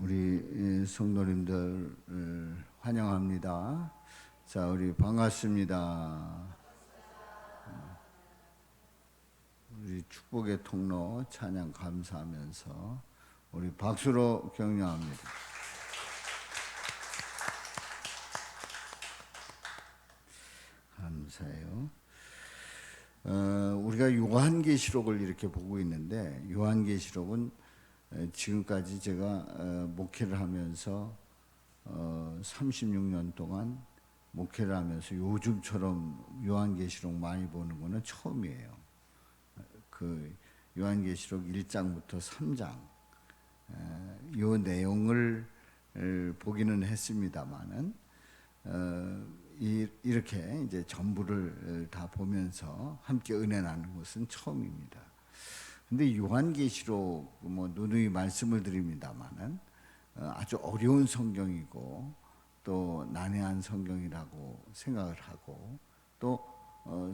우리 성도님들 환영합니다. 자, 우리 반갑습니다. 우리 축복의 통로 찬양 감사하면서 우리 박수로 격려합니다. 감사해요. 우리가 요한계시록을 이렇게 보고 있는데, 요한계시록은 지금까지 제가 목회를 하면서 36년 동안 목회를 하면서 요즘처럼 요한계시록 많이 보는 거는 처음이에요. 그 요한계시록 1장부터 3장 요 내용을 보기는 했습니다만은 이렇게 이제 전부를 다 보면서 함께 은혜 나누는 것은 처음입니다. 근데 요한계시록 뭐 누누이 말씀을 드립니다만은 아주 어려운 성경이고 또 난해한 성경이라고 생각을 하고 또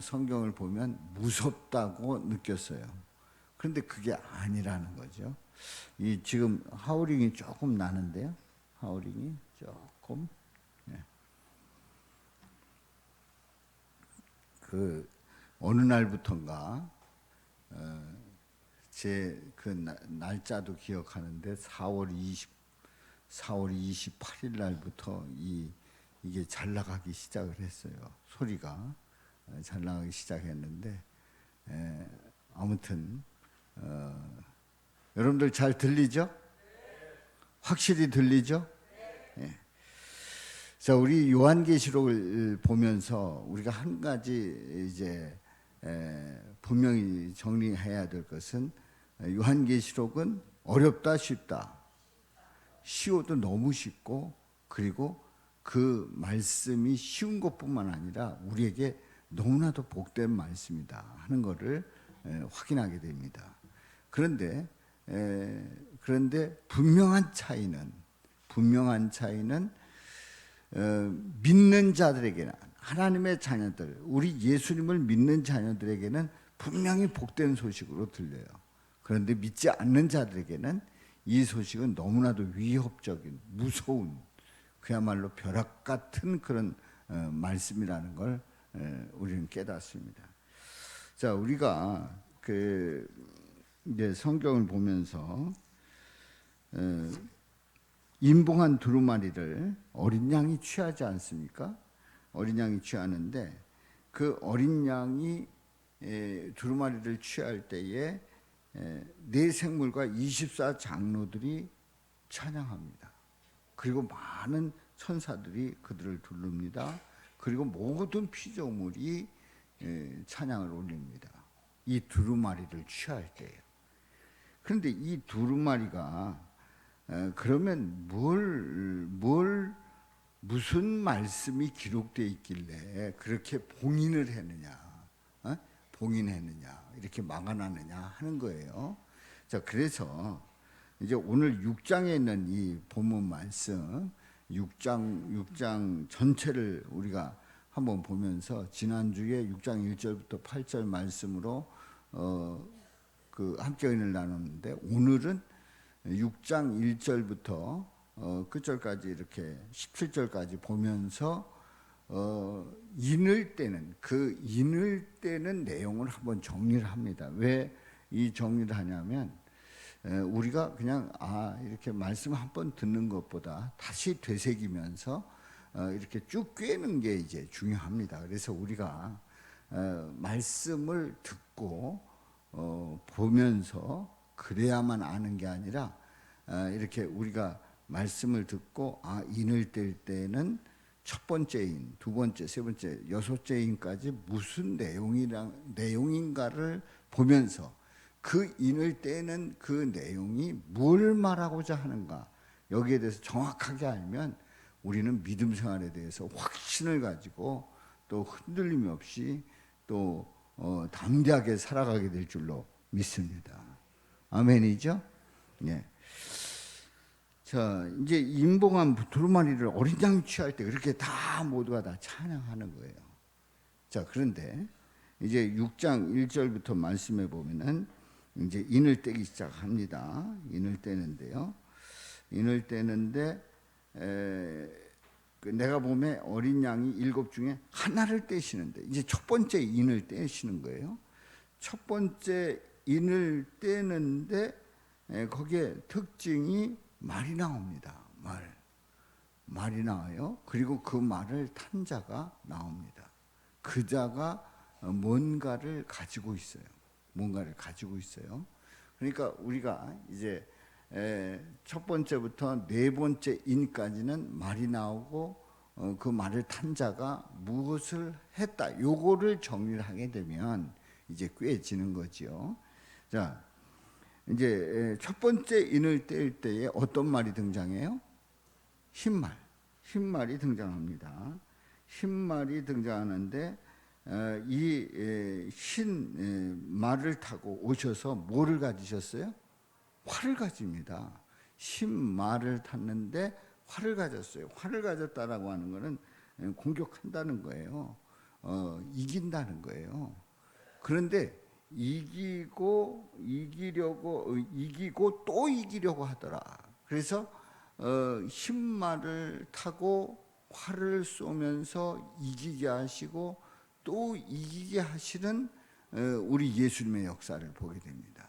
성경을 보면 무섭다고 느꼈어요. 그런데 그게 아니라는 거죠. 이 지금 하우링이 조금 나는데요. 하우링이 조금 그 어느 날부턴가 제 그 날짜도 기억하는데 4월 28일 날부터 이게 잘 나가기 시작을 했어요. 소리가 잘 나가기 시작했는데 아무튼 여러분들 잘 들리죠? 확실히 들리죠? 예. 자, 우리 요한계시록을 보면서 우리가 한 가지 이제 분명히 정리해야 될 것은 요한계시록은 어렵다 쉽다. 쉬워도 너무 쉽고 그리고 그 말씀이 쉬운 것뿐만 아니라 우리에게 너무나도 복된 말씀이다 하는 것을 확인하게 됩니다. 그런데 분명한 차이는 믿는 자들에게는 하나님의 자녀들, 우리 예수님을 믿는 자녀들에게는 분명히 복된 소식으로 들려요. 그런데 믿지 않는 자들에게는 이 소식은 너무나도 위협적인, 무서운, 그야말로 벼락 같은 그런 말씀이라는 걸 우리는 깨닫습니다. 자, 우리가 이제 성경을 보면서 임봉한 두루마리를 어린 양이 취하지 않습니까? 어린 양이 취하는데 그 어린 양이 두루마리를 취할 때에 네 생물과 24장로들이 찬양합니다. 그리고 많은 천사들이 그들을 두릅니다. 그리고 모든 피조물이 찬양을 올립니다. 이 두루마리를 취할 때예요. 그런데 이 두루마리가 그러면 무슨 말씀이 기록되어 있길래 그렇게 봉인을 했느냐, 봉인했느냐, 이렇게 막아놨느냐 하는 거예요. 자, 그래서 이제 오늘 6장에 있는 이 본문 말씀, 6장 전체를 우리가 한번 보면서 지난주에 6장 1절부터 8절 말씀으로 함께 은혜를 나눴는데 오늘은 6장 1절부터 끝절까지 이렇게 17절까지 보면서 인을 때는 내용을 한번 정리를 합니다. 왜 이 정리를 하냐면 우리가 그냥 이렇게 말씀 한 번 듣는 것보다 다시 되새기면서 이렇게 쭉 꿰는 게 이제 중요합니다. 그래서 우리가 말씀을 듣고 보면서 그래야만 아는 게 아니라 이렇게 우리가 말씀을 듣고 인을 뗄 때는 첫 번째 인, 두 번째, 세 번째, 여섯째 인까지 무슨 내용인가를 보면서 그 인을 떼는 그 내용이 뭘 말하고자 하는가 여기에 대해서 정확하게 알면 우리는 믿음 생활에 대해서 확신을 가지고 또 흔들림이 없이 또 담대하게 살아가게 될 줄로 믿습니다. 아멘이죠? 예. 자, 이제 임봉한 두루마리를 어린 양이 취할 때 그렇게 다 모두가 다 찬양하는 거예요. 자, 그런데 이제 6장 1절부터 말씀해 보면은 이제 인을 떼기 시작합니다. 인을 떼는데요. 인을 떼는데 내가 보면 어린 양이 7 중에 하나를 떼시는데 이제 첫 번째 인을 떼시는 거예요. 첫 번째 인을 떼는데 거기에 특징이 말이 나옵니다. 말이 나와요. 그리고 그 말을 탄 자가 나옵니다. 그 자가 뭔가를 가지고 있어요. 그러니까 우리가 이제 첫 번째부터 네 번째 인까지는 말이 나오고 그 말을 탄 자가 무엇을 했다. 요거를 정리를 하게 되면 이제 꿰지는 거지요. 자, 이제 첫 번째 인을 뗄 때에 어떤 말이 등장해요? 흰말이 등장합니다. 흰말이 등장하는데 이 흰 말을 타고 오셔서 뭐를 가지셨어요? 활을 가집니다. 흰말을 탔는데 활을 가졌어요. 활을 가졌다라고 하는 것은 공격한다는 거예요. 이긴다는 거예요. 그런데 이기고 또 이기려고 하더라. 그래서 흰말을 타고 활을 쏘면서 이기게 하시고 또 이기게 하시는 우리 예수님의 역사를 보게 됩니다.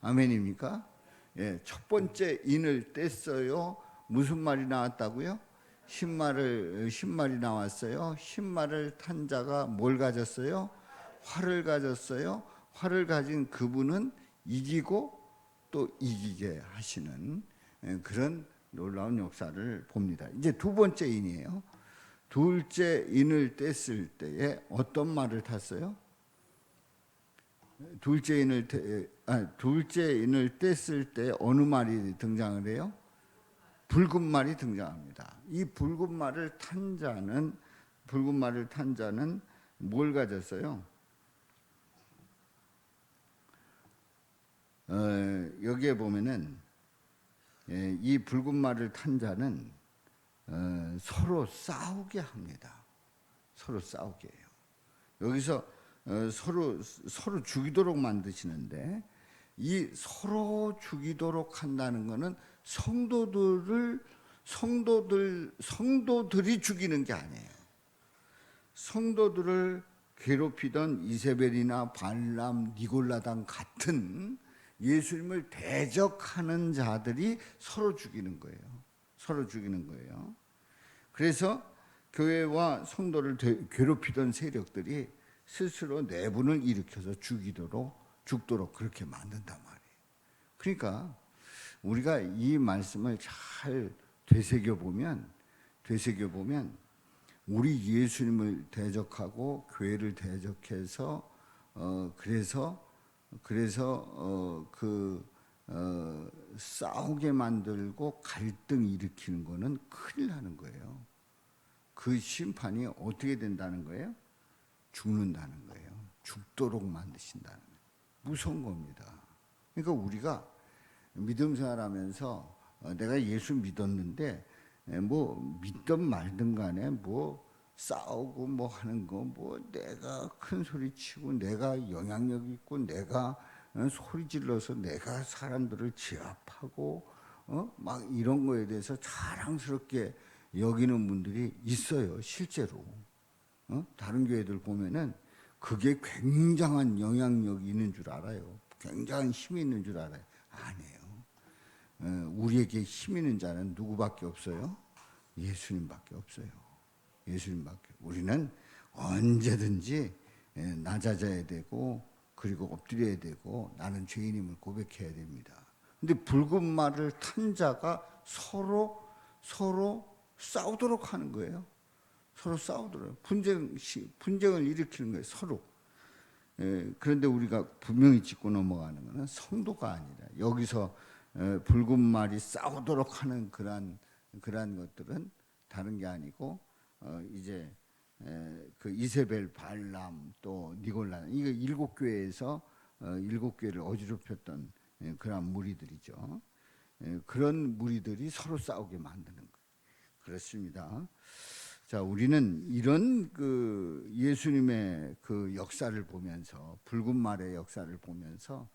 아멘입니까? 예, 첫 번째 인을 뗐어요. 무슨 말이 나왔다고요? 흰말이 나왔어요. 흰말을 탄 자가 뭘 가졌어요? 활을 가졌어요. 활을 가진 그분은 이기고 또 이기게 하시는 그런 놀라운 역사를 봅니다. 이제 두 번째 인이에요. 둘째 인을 뗐을 때에 어떤 말을 탔어요? 둘째 인을 뗐을 때 어느 말이 등장을 해요? 붉은 말이 등장합니다. 이 붉은 말을 탄 자는 뭘 가졌어요? 여기에 보면은 이 붉은 말을 탄 자는 서로 싸우게 합니다. 서로 싸우게 해요. 여기서 서로 죽이도록 만드시는데 이 서로 죽이도록 한다는 것은 성도들이 죽이는 게 아니에요. 성도들을 괴롭히던 이세벨이나 발람, 니골라당 같은 예수님을 대적하는 자들이 서로 죽이는 거예요. 그래서 교회와 성도를 괴롭히던 세력들이 스스로 내분을 일으켜서 죽도록 그렇게 만든단 말이에요. 그러니까 우리가 이 말씀을 잘 되새겨 보면 우리 예수님을 대적하고 교회를 대적해서 싸우게 만들고 갈등 일으키는 거는 큰일 나는 거예요. 그 심판이 어떻게 된다는 거예요? 죽는다는 거예요. 죽도록 만드신다는 거예요. 무서운 겁니다. 그러니까 우리가 믿음 생활하면서 내가 예수 믿었는데 뭐 믿든 말든 간에 뭐 싸우고 뭐 하는 거 뭐 내가 큰 소리 치고 내가 영향력 있고 내가 소리 질러서 내가 사람들을 제압하고 막 이런 거에 대해서 자랑스럽게 여기는 분들이 있어요. 실제로 다른 교회들 보면은 그게 굉장한 영향력이 있는 줄 알아요. 굉장한 힘이 있는 줄 알아요. 아니에요. 우리에게 힘 있는 자는 누구밖에 없어요? 예수님밖에 없어요. 우리는 언제든지 낮아져야 되고 그리고 엎드려야 되고 나는 죄인임을 고백해야 됩니다. 근데 붉은 말을 탄 자가 서로 싸우도록 하는 거예요. 서로 싸우도록 분쟁을 일으키는 거예요. 서로. 그런데 우리가 분명히 짚고 넘어가는 것은 성도가 아니라 여기서 붉은 말이 싸우도록 하는 그러한 것들은 다른 게 아니고 이제 그 이세벨, 발람 또 니골라 이거 7교회에서 7교회를 어지럽혔던 그런 무리들이죠. 그런 무리들이 서로 싸우게 만드는 거예요. 그렇습니다. 자, 우리는 이런 그 예수님의 그 역사를 보면서 붉은 말의 역사를 보면서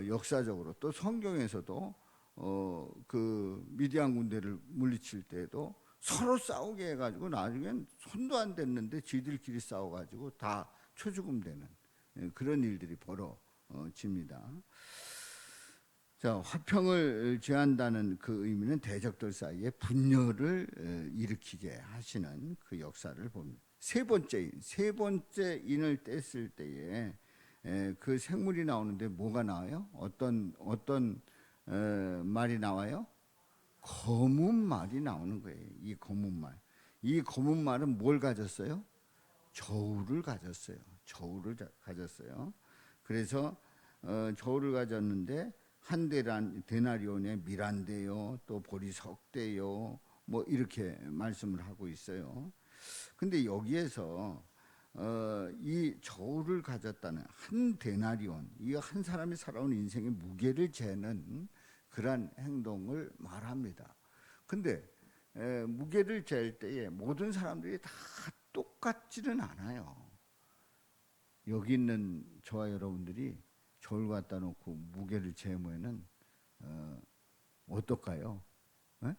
역사적으로 또 성경에서도 그 미디안 군대를 물리칠 때도 서로 싸우게 해가지고 나중엔 손도 안 댔는데 지들끼리 싸워가지고 다 초죽음 되는 그런 일들이 벌어집니다. 자, 화평을 제한다는 그 의미는 대적들 사이에 분열을 일으키게 하시는 그 역사를 봅니다. 세 번째 인을 뗐을 때에 그 생물이 나오는데 뭐가 나와요? 어떤 말이 나와요? 검은 말이 나오는 거예요. 이 검은 말. 이 검은 말은 뭘 가졌어요? 저울을 가졌어요. 저울을 가졌어요. 그래서 저울을 가졌는데 한 데나리온에 미란대요, 또 보리석대요, 뭐 이렇게 말씀을 하고 있어요. 근데 여기에서 이 저울을 가졌다는 한 데나리온, 이 한 사람이 살아온 인생의 무게를 재는 그러한 행동을 말합니다. 근데 무게를 잴 때에 모든 사람들이 다 똑같지는 않아요. 여기 있는 저와 여러분들이 저울 갖다 놓고 무게를 재면은 어떨까요? 에?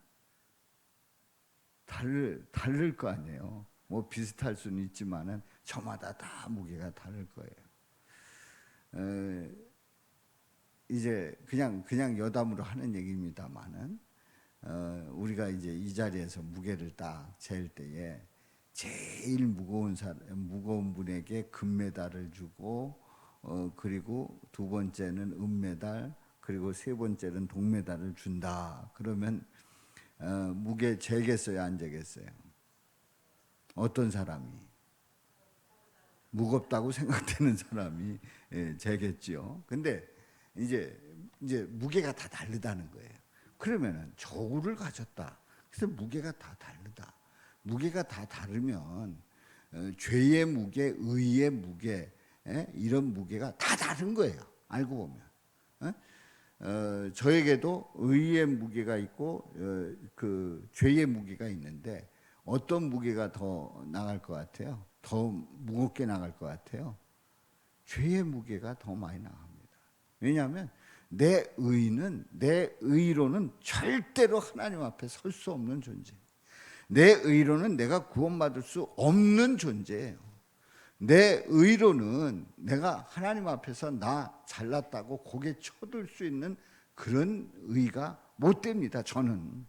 다를 거 아니에요. 뭐 비슷할 수는 있지만은 저마다 다 무게가 다를 거예요. 이제 그냥 여담으로 하는 얘기입니다만은 우리가 이제 이 자리에서 무게를 딱 잴 때에 제일 무거운 분에게 금메달을 주고 그리고 두 번째는 은메달, 그리고 세 번째는 동메달을 준다. 그러면 무게 재겠어요, 안 재겠어요? 어떤 사람이? 무겁다고 생각되는 사람이 재겠지요. 근데 이제 무게가 다 다르다는 거예요. 그러면은 저울을 가졌다. 그래서 무게가 다 다르다. 무게가 다 다르면 죄의 무게, 의의 무게, 이런 무게가 다 다른 거예요. 알고 보면. 저에게도 의의 무게가 있고 그 죄의 무게가 있는데 어떤 무게가 더 나갈 것 같아요? 더 무겁게 나갈 것 같아요? 죄의 무게가 더 많이 나갑니다. 왜냐하면 내 의로는 절대로 하나님 앞에 설 수 없는 존재. 내 의로는 내가 구원받을 수 없는 존재예요. 내 의로는 내가 하나님 앞에서 나 잘났다고 고개 쳐들 수 있는 그런 의가 못 됩니다, 저는.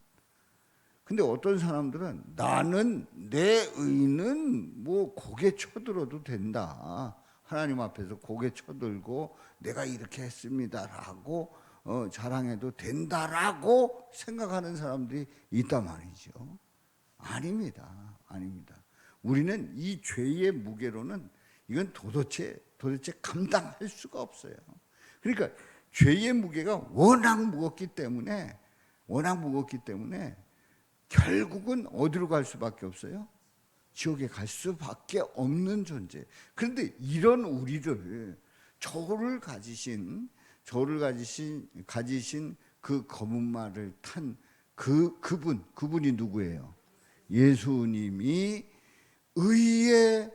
근데 어떤 사람들은 나는 내 의는 뭐 고개 쳐들어도 된다. 하나님 앞에서 고개 쳐들고 내가 이렇게 했습니다라고 자랑해도 된다라고 생각하는 사람들이 있단 말이죠. 아닙니다. 우리는 이 죄의 무게로는 이건 도대체 감당할 수가 없어요. 그러니까 죄의 무게가 워낙 무겁기 때문에 결국은 어디로 갈 수밖에 없어요? 지옥에 갈 수밖에 없는 존재. 그런데 이런 우리를 저를 가지신 그 검은 말을 탄 그분이 누구예요? 예수님이 의의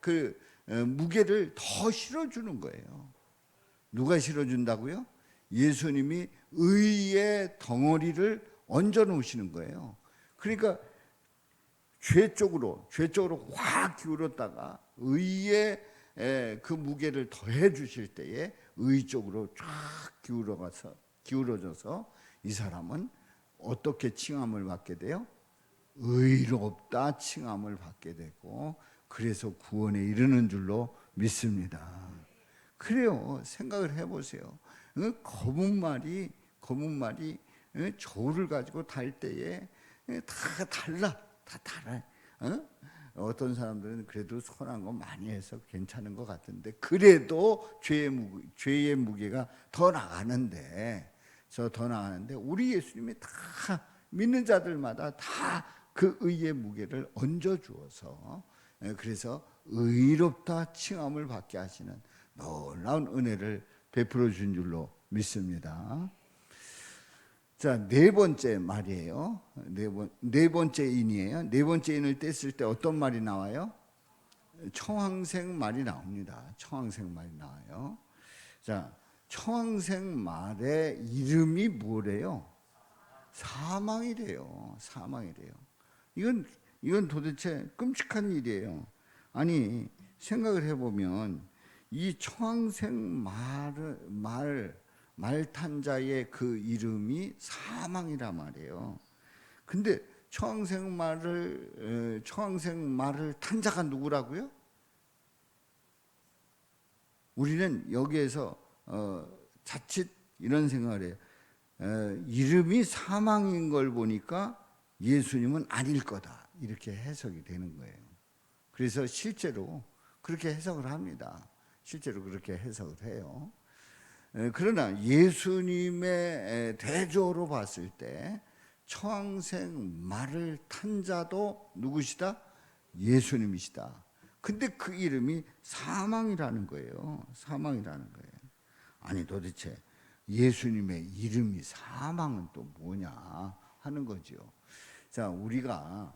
그 무게를 더 실어주는 거예요. 누가 실어준다고요? 예수님이 의의 덩어리를 얹어 놓으시는 거예요. 그러니까 죄 쪽으로 확 기울었다가 의의 그 무게를 더해 주실 때에 의 쪽으로 쫙 기울어져서 이 사람은 어떻게 칭함을 받게 돼요? 의롭다 칭함을 받게 되고, 그래서 구원에 이르는 줄로 믿습니다. 그래요. 생각을 해보세요. 검은 말이 저울을 가지고 달 때에 다 달라. 어떤 사람들은 그래도 선한 거 많이 해서 괜찮은 것 같은데, 그래도 죄의 무게가 더 나가는데 우리 예수님이 다 믿는 자들마다 다 그 의의 무게를 얹어 주어서 그래서 의롭다 칭함을 받게 하시는 놀라운 은혜를 베풀어 준 줄로 믿습니다. 자, 네 번째 말이에요. 네 번째 인이에요. 네 번째 인을 뗐을 때 어떤 말이 나와요? 청황색 말이 나옵니다. 청황색 말이 나와요. 자, 청황생 말의 이름이 뭐래요? 사망이래요. 사망이래요. 이건 도대체 끔찍한 일이에요. 아니 생각을 해보면 이 청황생 말탄 자의 그 이름이 사망이란 말이에요. 근데 청황생 말을 탄 자가 누구라고요? 우리는 여기에서 자칫 이런 생각을 해요. 이름이 사망인 걸 보니까 예수님은 아닐 거다, 이렇게 해석이 되는 거예요. 그래서 실제로 그렇게 해석을 합니다. 실제로 그렇게 해석을 해요. 그러나 예수님의 대조로 봤을 때 청황생 말을 탄 자도 누구시다? 예수님이시다. 근데 그 이름이 사망이라는 거예요. 사망이라는 거예요. 아니 도대체 예수님의 이름이 사망은 또 뭐냐 하는 거죠. 자, 우리가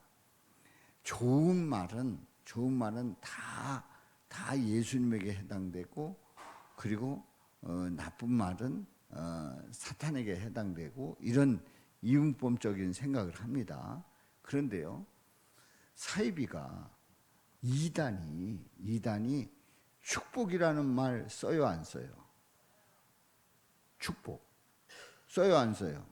좋은 말은 다 예수님에게 해당되고, 그리고 나쁜 말은 사탄에게 해당되고, 이런 이분법적인 생각을 합니다. 그런데요, 사이비가 이단이 축복이라는 말 써요, 안 써요? 축복 써요, 안 써요?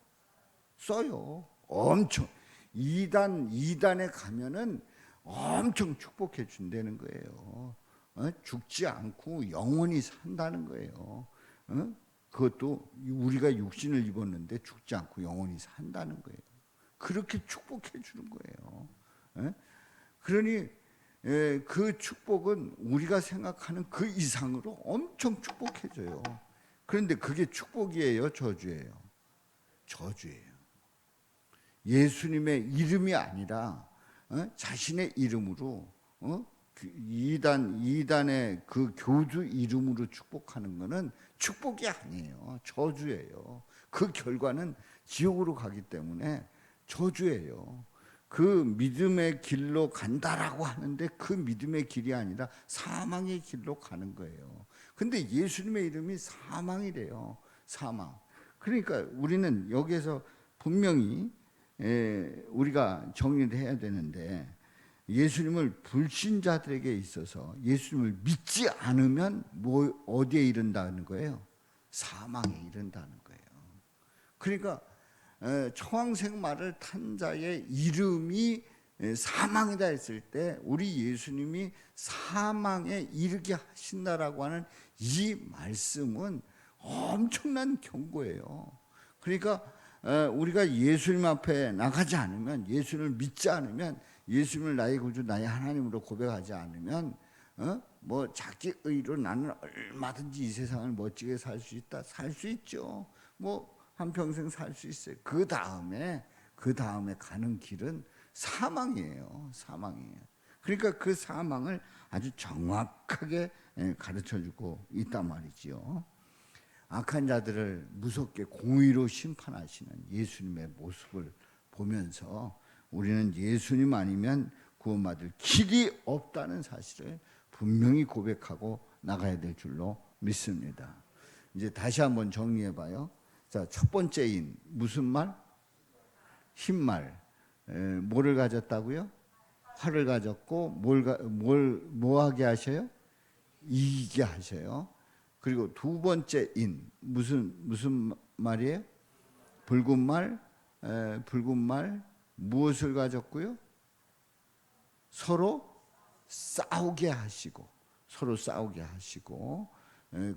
써요. 엄청. 이단에 가면은 엄청 축복해 준다는 거예요. 죽지 않고 영원히 산다는 거예요. 그것도 우리가 육신을 입었는데 죽지 않고 영원히 산다는 거예요. 그렇게 축복해 주는 거예요. 그러니 그 축복은 우리가 생각하는 그 이상으로 엄청 축복해 줘요. 그런데 그게 축복이에요, 저주예요? 저주예요. 예수님의 이름이 아니라 자신의 이름으로, 이단의 그 교주 이름으로 축복하는 것은 축복이 아니에요. 저주예요. 그 결과는 지옥으로 가기 때문에 저주예요. 그 믿음의 길로 간다라고 하는데 그 믿음의 길이 아니라 사망의 길로 가는 거예요. 근데 예수님의 이름이 사망이래요. 사망. 그러니까 우리는 여기에서 분명히 우리가 정리를 해야 되는데, 예수님을 불신자들에게 있어서 예수님을 믿지 않으면 어디에 이른다는 거예요? 사망에 이른다는 거예요. 그러니까 청황생 말을 탄 자의 이름이 사망이다 했을 때 우리 예수님이 사망에 이르게 하신다라고 하는 이 말씀은 엄청난 경고예요. 그러니까 우리가 예수님 앞에 나가지 않으면, 예수님을 믿지 않으면, 예수님을 나의 구주 나의 하나님으로 고백하지 않으면 뭐 자기 의로 나는 얼마든지 이 세상을 멋지게 살 수 있다, 살 수 있죠. 뭐 한평생 살 수 있어요. 그 다음에 가는 길은 사망이에요. 사망이에요. 그러니까 그 사망을 아주 정확하게 가르쳐주고 있단 말이지요. 악한 자들을 무섭게 공의로 심판하시는 예수님의 모습을 보면서 우리는 예수님 아니면 구원받을 길이 없다는 사실을 분명히 고백하고 나가야 될 줄로 믿습니다. 이제 다시 한번 정리해 봐요. 자, 첫 번째 인 무슨 말? 흰말. 뭐를 가졌다고요? 활을 가졌고 뭐 하게 하셔요? 이기게 하셔요. 그리고 두 번째 인 무슨 말이에요? 붉은 말 무엇을 가졌고요? 서로 싸우게 하시고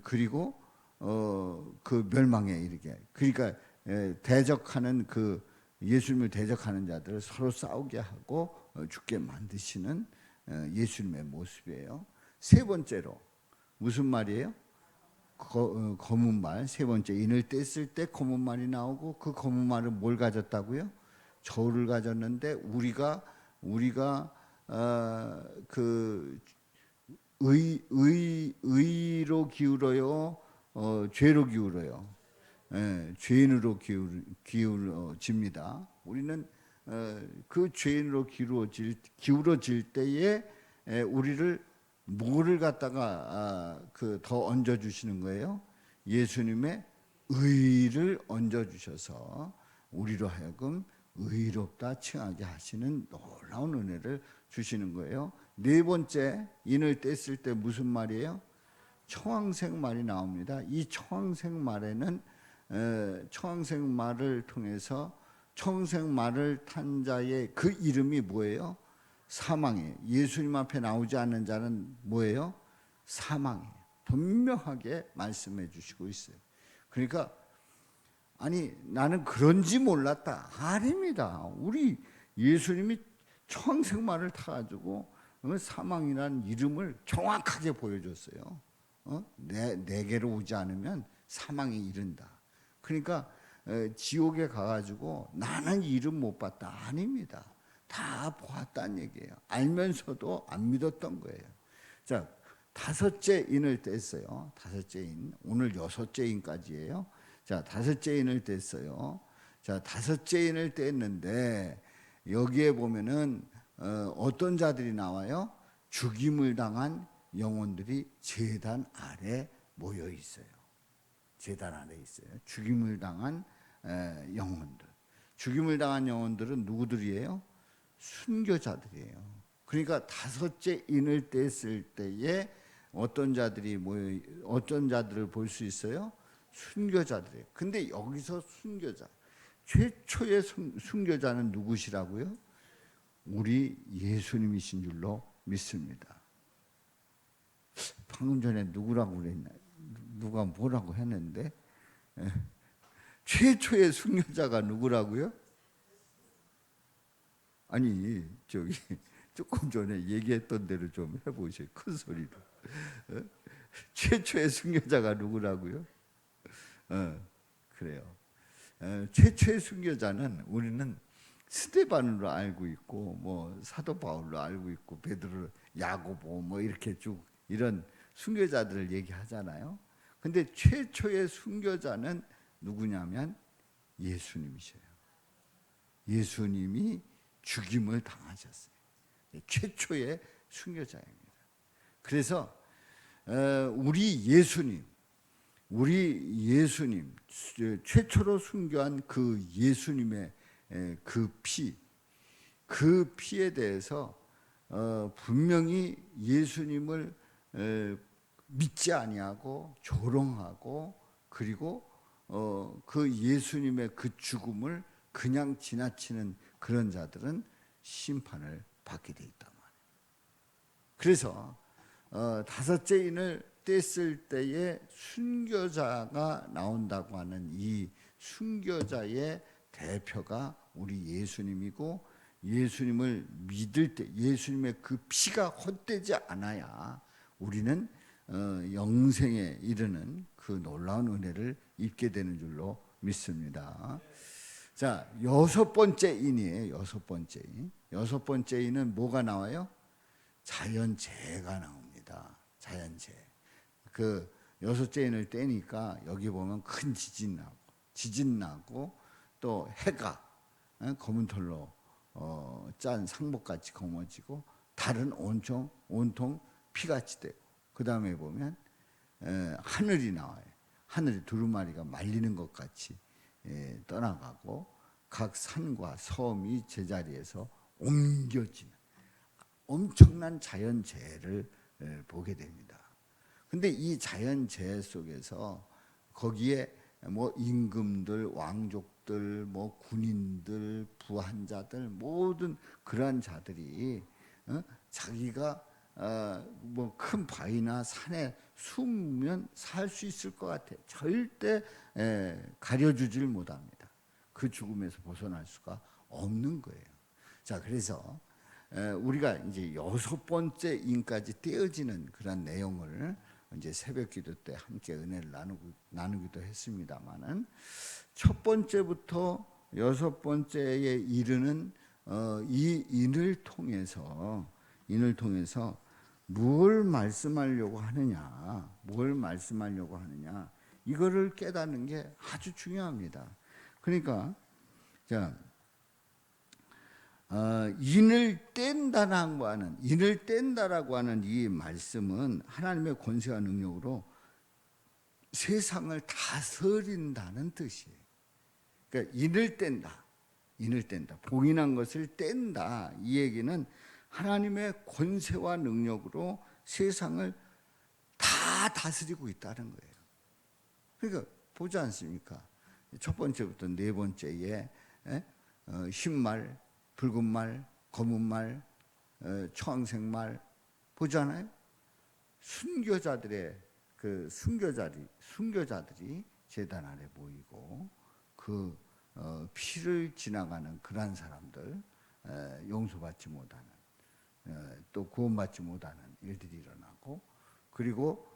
그리고 그 멸망에 이르게. 그러니까 대적하는 그 예수님을 대적하는 자들을 서로 싸우게 하고 죽게 만드시는 예수님의 모습이에요. 세 번째로 무슨 말이에요? 검은 말. 세 번째 인을 뗐을 때 검은 말이 나오고, 그 검은 말은 뭘 가졌다고요? 저울을 가졌는데 우리가 그 의로 기울어요, 죄로 기울어요? 죄인으로 기울어집니다. 우리는 그 죄인으로 기울어질 때에 우리를 뭐를 갖다가 더 얹어 주시는 거예요? 예수님의 의를 얹어주셔서 우리로 하여금 의롭다 칭하게 하시는 놀라운 은혜를 주시는 거예요. 네 번째, 인을 뗐을 때 무슨 말이에요? 청황색 말이 나옵니다. 이 청황색 말에는 청황색 말을 통해서 청색 말을 탄 자의 그 이름이 뭐예요? 사망이에요. 예수님 앞에 나오지 않는 자는 뭐예요? 사망이에요. 분명하게 말씀해 주시고 있어요. 그러니까 아니 나는 그런지 몰랐다. 아닙니다. 우리 예수님이 청색 말을 타가지고 사망이라는 이름을 정확하게 보여줬어요. 내게로 오지 않으면 사망에 이른다. 그러니까 지옥에 가가지고 나는 이름 못 봤다. 아닙니다. 다 보았다는 얘기예요. 알면서도 안 믿었던 거예요. 자, 다섯째 인을 뗐어요. 다섯째 인. 오늘 여섯째 인까지예요. 자, 다섯째 인을 뗐어요. 자, 다섯째 인을 뗐는데 여기에 보면은 어떤 자들이 나와요? 죽임을 당한 영혼들이 제단 아래 모여 있어요. 제단 아래 있어요. 죽임을 당한 영혼들. 죽임을 당한 영혼들은 누구들이에요? 순교자들이에요. 그러니까 다섯째 인을 뗐을 때에 어떤 자들이 어떤 자들을 볼 수 있어요? 순교자들이에요. 근데 여기서 순교자, 최초의 순교자는 누구시라고요? 우리 예수님이신 줄로 믿습니다. 방금 전에 누구라고 그랬나? 누가 뭐라고 했는데 최초의 순교자가 누구라고요? 아니 저기 조금 전에 얘기했던 대로 좀 해보세요. 큰 소리로. 최초의 순교자가 누구라고요? 그래요. 최초의 순교자는 우리는 스데반으로 알고 있고 뭐 사도 바울로 알고 있고 베드로, 야고보 뭐 이렇게 쭉 이런 순교자들을 얘기하잖아요. 근데 최초의 순교자는 누구냐면 예수님이셔요. 예수님이 죽임을 당하셨어요. 최초의 순교자입니다. 그래서 우리 예수님 최초로 순교한 그 예수님의 그 피에 대해서 분명히 예수님을 믿지 아니하고 조롱하고 그리고 그 예수님의 그 죽음을 그냥 지나치는 그런 자들은 심판을 받게 돼 있단 말이에요. 그래서 다섯째 인을 뗐을 때에 순교자가 나온다고 하는 이 순교자의 대표가 우리 예수님이고, 예수님을 믿을 때 예수님의 그 피가 헛되지 않아야 우리는 영생에 이르는 그 놀라운 은혜를 입게 되는 줄로 믿습니다. 자, 여섯 번째 인이에요. 여섯 번째 인은 뭐가 나와요? 자연재해가 나옵니다. 자연재해. 그 여섯째 인을 떼니까 여기 보면 큰 지진 나고 또 해가 검은 털로 짠 상복같이 검어지고 달은 온통 피같이 되고, 그 다음에 보면 하늘이 나와요. 하늘이 두루마리가 말리는 것 같이 떠나가고 각 산과 섬이 제자리에서 옮겨지는 엄청난 자연재해를 보게 됩니다. 근데 이 자연재해 속에서 거기에 뭐 임금들, 왕족들, 뭐 군인들, 부한자들 모든 그러한 자들이 자기가 뭐 큰 바위나 산에 숨으면 살 수 있을 것 같아. 절대 가려주질 못합니다. 그 죽음에서 벗어날 수가 없는 거예요. 자, 그래서 우리가 이제 여섯 번째 인까지 떼어지는 그런 내용을 이제 새벽기도 때 함께 은혜를 나누기도 했습니다만은, 첫 번째부터 여섯 번째에 이르는 이 인을 통해서 뭘 말씀하려고 하느냐, 이거를 깨닫는 게 아주 중요합니다. 그러니까 자, 인을 뗀다라고 하는 이 말씀은 하나님의 권세와 능력으로 세상을 다스린다는 뜻이에요. 그러니까 인을 뗀다. 인을 뗀다. 봉인한 것을 뗀다. 이 얘기는 하나님의 권세와 능력으로 세상을 다 다스리고 있다는 거예요. 그러니까 보지 않습니까? 첫 번째부터 네 번째에 흰말, 붉은 말, 검은 말, 청색 말 보잖아요. 순교자들의 그 순교자들이 제단 아래 모이고 그 피를 지나가는 그런 사람들, 용서받지 못하는, 또 구원받지 못하는 일들이 일어나고, 그리고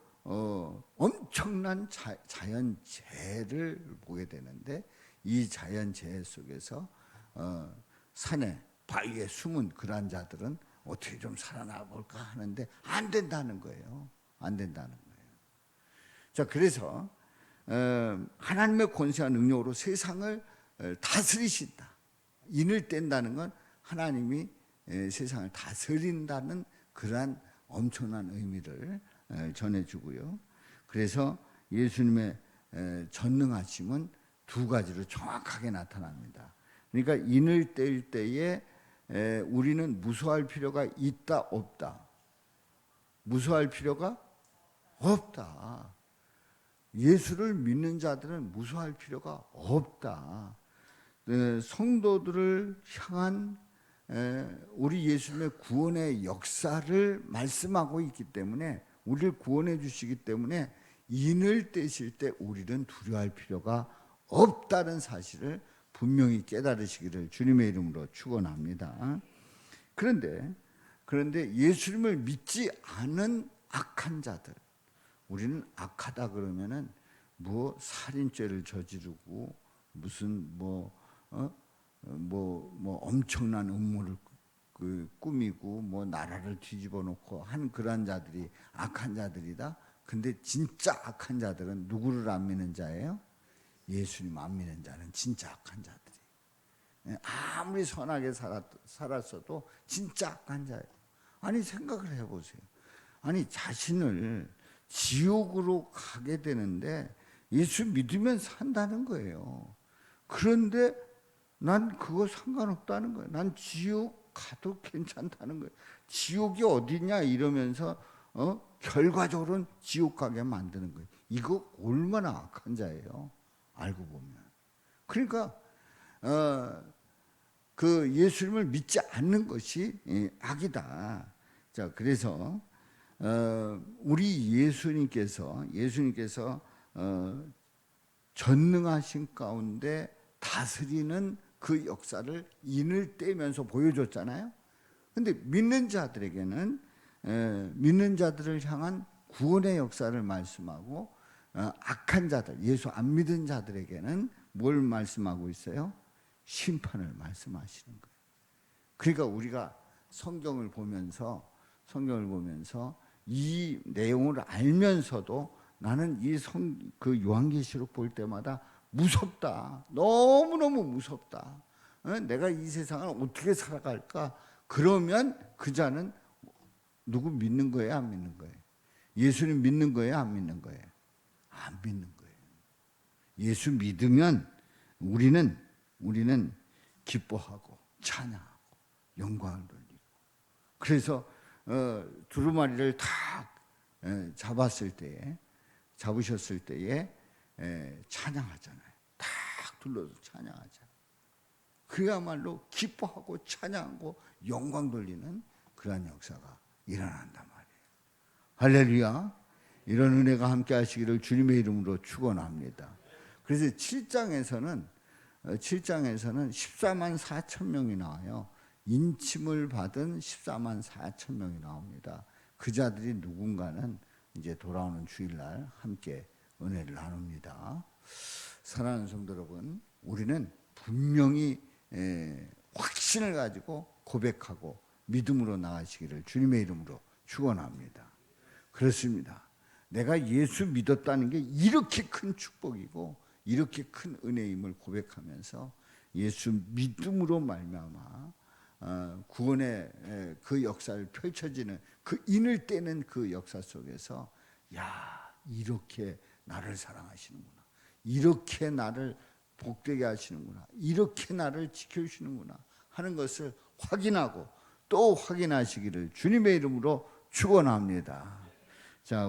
엄청난 자연재해를 보게 되는데, 이 자연재해 속에서 산에 바위에 숨은 그런 자들은 어떻게 좀 살아나 볼까 하는데 안 된다는 거예요. 안 된다는 거예요. 자, 그래서 하나님의 권세와 능력으로 세상을 다스리신다. 인을 뗀다는 건 하나님이 세상을 다스린다는 그러한 엄청난 의미를 전해주고요. 그래서 예수님의 전능하심은 두 가지로 정확하게 나타납니다. 그러니까 인을 뗄 때에 우리는 무서워할 필요가 있다 없다? 무서워할 필요가 없다. 예수를 믿는 자들은 무서워할 필요가 없다. 성도들을 향한 우리 예수님의 구원의 역사를 말씀하고 있기 때문에, 우리를 구원해 주시기 때문에 인을 떼실 때 우리는 두려워할 필요가 없다는 사실을 분명히 깨달으시기를 주님의 이름으로 축원합니다. 그런데 예수님을 믿지 않은 악한 자들, 우리는 악하다 그러면은 뭐 살인죄를 저지르고 무슨 엄청난 음모를 꾸미고 뭐 나라를 뒤집어 놓고 한 그런 자들이 악한 자들이다. 근데 진짜 악한 자들은 누구를 안 믿는 자예요? 예수님 안 믿는 자는 진짜 악한 자들이. 아무리 선하게 살았어도 진짜 악한 자예요. 아니 생각을 해보세요. 아니 자신을 지옥으로 가게 되는데 예수 믿으면 산다는 거예요. 그런데 난 그거 상관없다는 거예요. 난 지옥 가도 괜찮다는 거예요. 지옥이 어디냐 이러면서 결과적으로는 지옥 가게 만드는 거예요. 이거 얼마나 악한 자예요. 알고 보면. 그러니까 그 예수님을 믿지 않는 것이 악이다. 자, 그래서 우리 예수님께서 전능하신 가운데 다스리는 그 역사를 인을 떼면서 보여줬잖아요. 근데 믿는 자들에게는 믿는 자들을 향한 구원의 역사를 말씀하고, 악한 자들, 예수 안 믿은 자들에게는 뭘 말씀하고 있어요? 심판을 말씀하시는 거예요. 그러니까 우리가 성경을 보면서 이 내용을 알면서도 나는 그 요한계시록 볼 때마다 무섭다. 너무너무 무섭다. 내가 이 세상을 어떻게 살아갈까? 그러면 그 자는 누구 믿는 거예요? 안 믿는 거예요? 예수님 믿는 거예요? 안 믿는 거예요? 안 믿는 거예요. 예수 믿으면 우리는 기뻐하고 찬양하고 영광을 돌리고, 그래서 두루마리를 다 잡으셨을 때에 찬양하잖아요. 딱 둘러서 찬양하잖아요. 그야말로 기뻐하고 찬양하고 영광 돌리는 그러한 역사가 일어난단 말이에요. 할렐루야. 이런 은혜가 함께 하시기를 주님의 이름으로 축원합니다. 그래서 7장에서는 14만 4천 명이 나와요. 인침을 받은 14만 4천 명이 나옵니다. 그 자들이 누군가는 이제 돌아오는 주일날 함께 은혜를 나눕니다. 사랑하는 성도 여러분, 우리는 분명히 확신을 가지고 고백하고 믿음으로 나가시기를 주님의 이름으로 축원합니다. 그렇습니다. 내가 예수 믿었다는 게 이렇게 큰 축복이고 이렇게 큰 은혜임을 고백하면서 예수 믿음으로 말미암아 구원의 그 역사를 펼쳐지는 그 인을 떼는 그 역사 속에서, 야, 이렇게 나를 사랑하시는구나. 이렇게 나를 복되게 하시는구나. 이렇게 나를 지켜주시는구나 하는 것을 확인하고 또 확인하시기를 주님의 이름으로 축원합니다. 자,